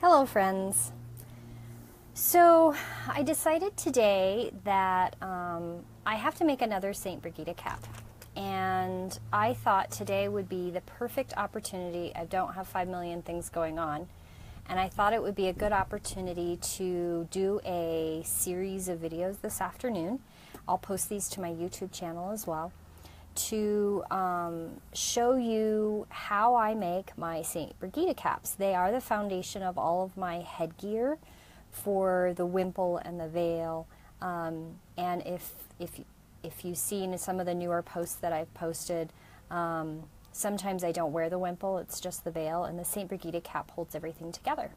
Hello friends. So I decided today that I have to make another St. Brighid cap, and I thought today would be the perfect opportunity. I don't have 5 million things going on, and I thought it would be a good opportunity to do a series of videos this afternoon. I'll post these to my YouTube channel as well, to show you how I make my St. Brighid caps. They are the foundation of all of my headgear for the wimple and the veil. And if you've seen some of the newer posts that I've posted, sometimes I don't wear the wimple, it's just the veil, and the St. Brighid cap holds everything together.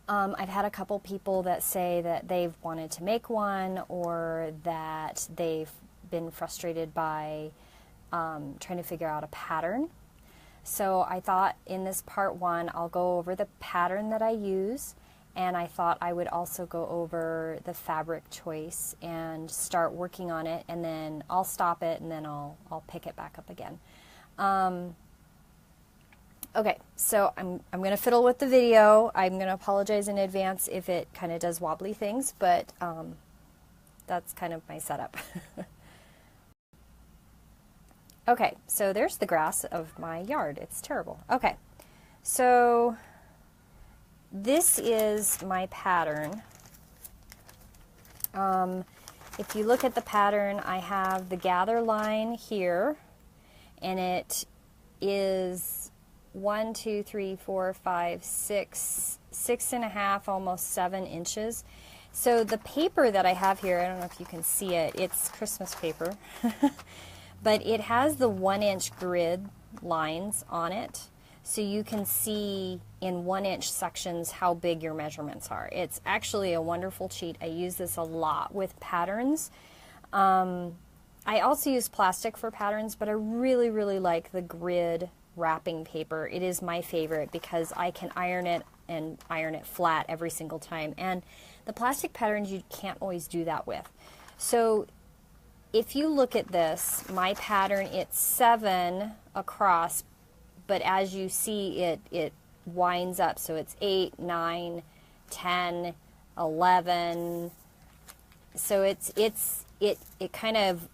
I've had a couple people that say that they've wanted to make one, or that they've been frustrated by trying to figure out a pattern. So I thought in this part one I'll go over the pattern that I use, and I thought I would also go over the fabric choice and start working on it, and then I'll stop it and then I'll pick it back up again. Okay, so I'm going to fiddle with the video. I'm going to apologize in advance if it kind of does wobbly things, but that's kind of my setup. Okay, so there's the grass of my yard. It's terrible. Okay, so this is my pattern. If you look at the pattern, I have the gather line here, and it is 1, 2, 3, 4, 5, 6, 6.5, almost 7 inches. So the paper that I have here, I don't know if you can see it, it's Christmas paper. But it has the 1-inch grid lines on it, so you can see in 1-inch sections how big your measurements are. It's actually a wonderful cheat. I use this a lot with patterns. I also use plastic for patterns, but I really, really like the grid wrapping paper. It is my favorite because I can iron it and iron it flat every single time. And the plastic patterns you can't always do that with. So if you look at this, my pattern, it's 7 across, but as you see it winds up, so it's 8, 9, 10, 11. So it kind of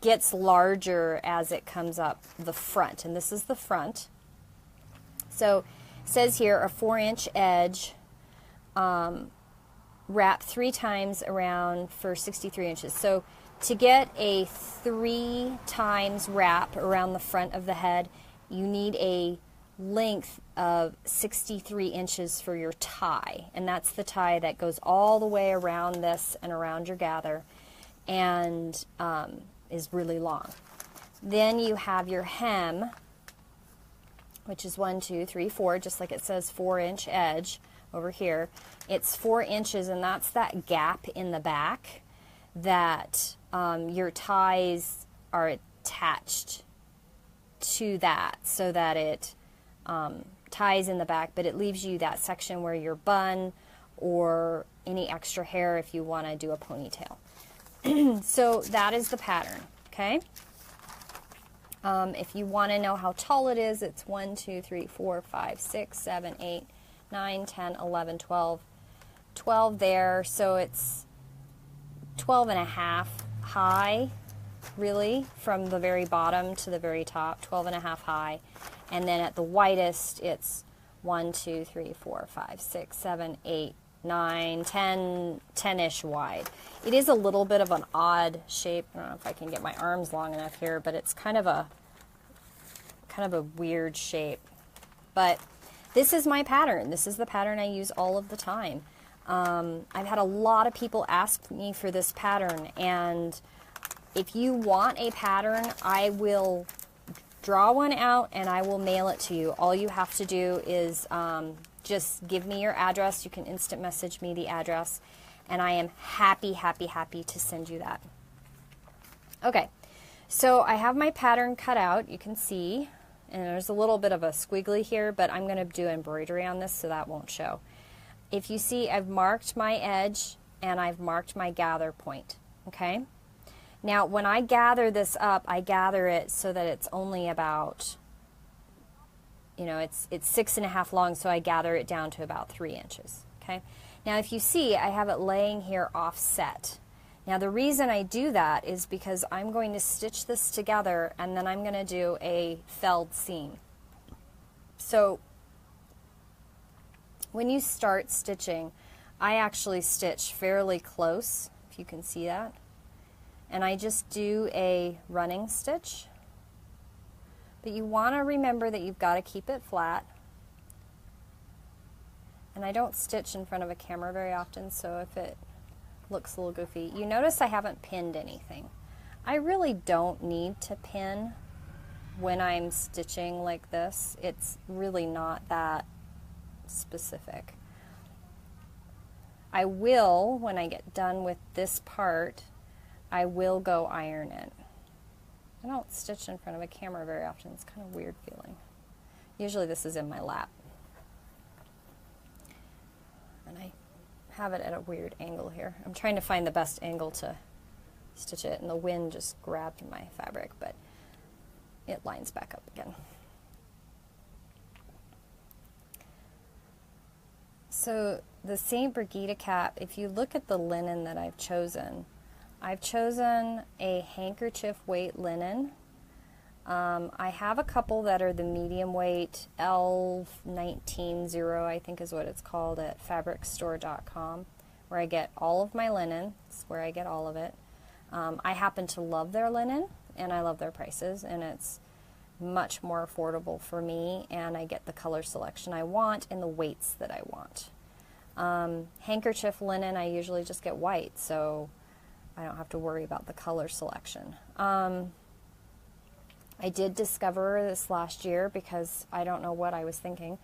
gets larger as it comes up the front, and this is the front. So it says here a 4-inch edge, wrap 3 times around for 63 inches. So to get a 3 times wrap around the front of the head, you need a length of 63 inches for your tie, and that's the tie that goes all the way around this and around your gather, and is really long. Then you have your hem, which is 1, 2, 3, 4, just like it says 4-inch edge over here. It's 4 inches, and that's that gap in the back that your ties are attached to, that so that it ties in the back, but it leaves you that section where your bun or any extra hair if you want to do a ponytail. So that is the pattern, okay? If you want to know how tall it is, it's 1, 2, 3, 4, 5, 6, 7, 8, 9, 10, 11, 12. 12 there, so it's 12.5 high, really, from the very bottom to the very top, 12.5 high. And then at the widest, it's 1, 2, 3, 4, 5, 6, 7, 8, 9, 10, 10-ish wide. It is a little bit of an odd shape. I don't know if I can get my arms long enough here, but it's kind of a weird shape. But this is my pattern. This is the pattern I use all of the time. I've had a lot of people ask me for this pattern, and if you want a pattern, I will draw one out and I will mail it to you. All you have to do is just give me your address. You can instant message me the address, and I am happy to send you that. Okay, so I have my pattern cut out, you can see, and there's a little bit of a squiggly here, but I'm going to do embroidery on this so that won't show. If you see, I've marked my edge and I've marked my gather point, okay? Now, when I gather this up, I gather it so that it's only about you know, it's 6.5 long, so I gather it down to about 3 inches, okay? Now if you see, I have it laying here offset. Now the reason I do that is because I'm going to stitch this together and then I'm going to do a felled seam. So when you start stitching, I actually stitch fairly close, if you can see that, and I just do a running stitch. But you want to remember that you've got to keep it flat. And I don't stitch in front of a camera very often, so if it looks a little goofy. You notice I haven't pinned anything. I really don't need to pin when I'm stitching like this. It's really not that specific. I will, when I get done with this part, I will go iron it. I don't stitch in front of a camera very often. It's kind of weird feeling. Usually this is in my lap. And I have it at a weird angle here. I'm trying to find the best angle to stitch it, and the wind just grabbed my fabric, but it lines back up again. So the St. Brighid Cap, if you look at the linen that I've chosen a handkerchief weight linen. I have a couple that are the medium weight, L190, I think is what it's called, at fabricstore.com, where I get all of my linen. It's where I get all of it. I happen to love their linen, and I love their prices, and it's much more affordable for me, and I get the color selection I want and the weights that I want. Handkerchief linen, I usually just get white, so I don't have to worry about the color selection. I did discover this last year because I don't know what I was thinking.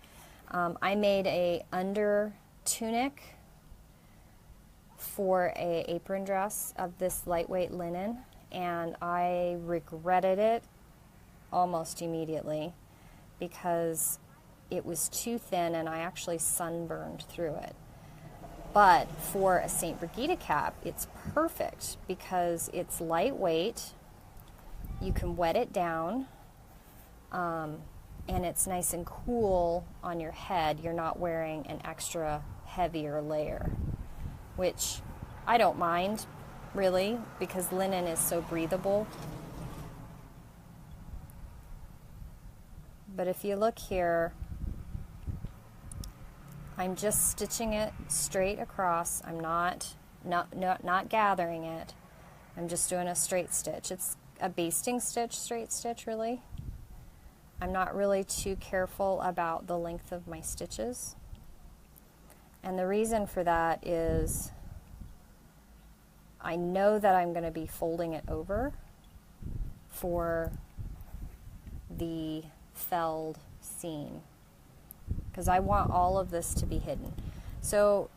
I made a under tunic for a apron dress of this lightweight linen, and I regretted it almost immediately because it was too thin and I actually sunburned through it. But for a St. Brighid cap, it's perfect because it's lightweight. You can wet it down, and it's nice and cool on your head. You're not wearing an extra heavier layer, which I don't mind, really, because linen is so breathable. But if you look here, I'm just stitching it straight across. I'm not gathering it. I'm just doing a straight stitch. It's a basting stitch, straight stitch, really. I'm not really too careful about the length of my stitches. And the reason for that is I know that I'm going to be folding it over for the felled seam, because I want all of this to be hidden. So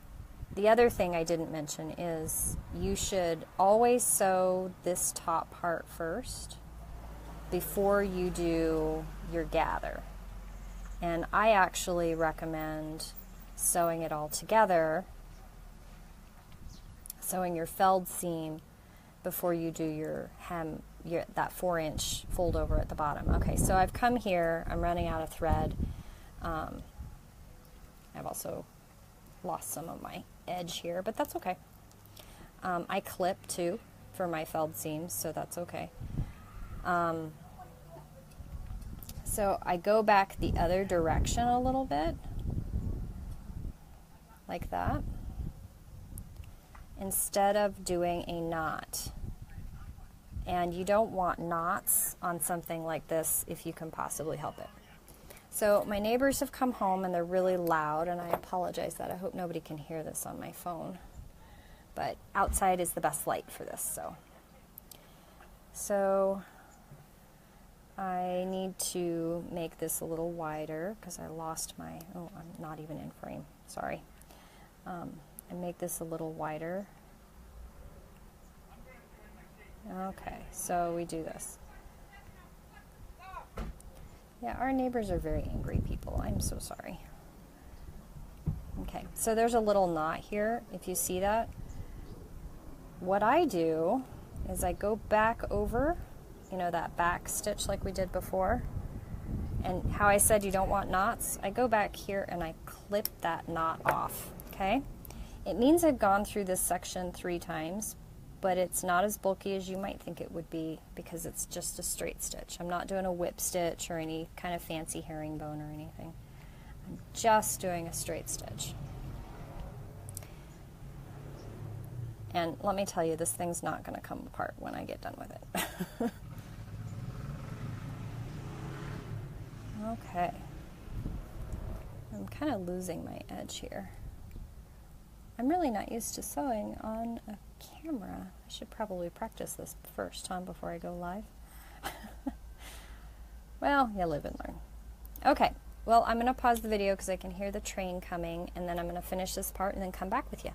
the other thing I didn't mention is you should always sew this top part first before you do your gather. And I actually recommend sewing it all together, sewing your felled seam before you do your hem, that 4-inch fold over at the bottom. Okay, so I've come here, I'm running out of thread. I've also lost some of my edge here, but that's okay. I clip too for my felled seams, so that's okay. So I go back the other direction a little bit, like that, instead of doing a knot. And you don't want knots on something like this if you can possibly help it. So my neighbors have come home and they're really loud, and I apologize that I hope nobody can hear this on my phone. But outside is the best light for this, so I need to make this a little wider because I lost my, oh, I'm not even in frame, sorry. And make this a little wider. Okay, so we do this. Yeah, our neighbors are very angry people. I'm so sorry. Okay, so there's a little knot here, if you see that. What I do is I go back over, you know, that back stitch like we did before, And how I said you don't want knots, I go back here and I clip that knot off, okay? It means I've gone through this section 3 times, but it's not as bulky as you might think it would be because it's just a straight stitch. I'm not doing a whip stitch or any kind of fancy herringbone or anything. I'm just doing a straight stitch. And let me tell you, this thing's not going to come apart when I get done with it. Okay. I'm kind of losing my edge here. I'm really not used to sewing on a camera. I should probably practice this first time before I go live. Well, you live and learn. Okay, well, I'm going to pause the video because I can hear the train coming, and then I'm going to finish this part and then come back with you.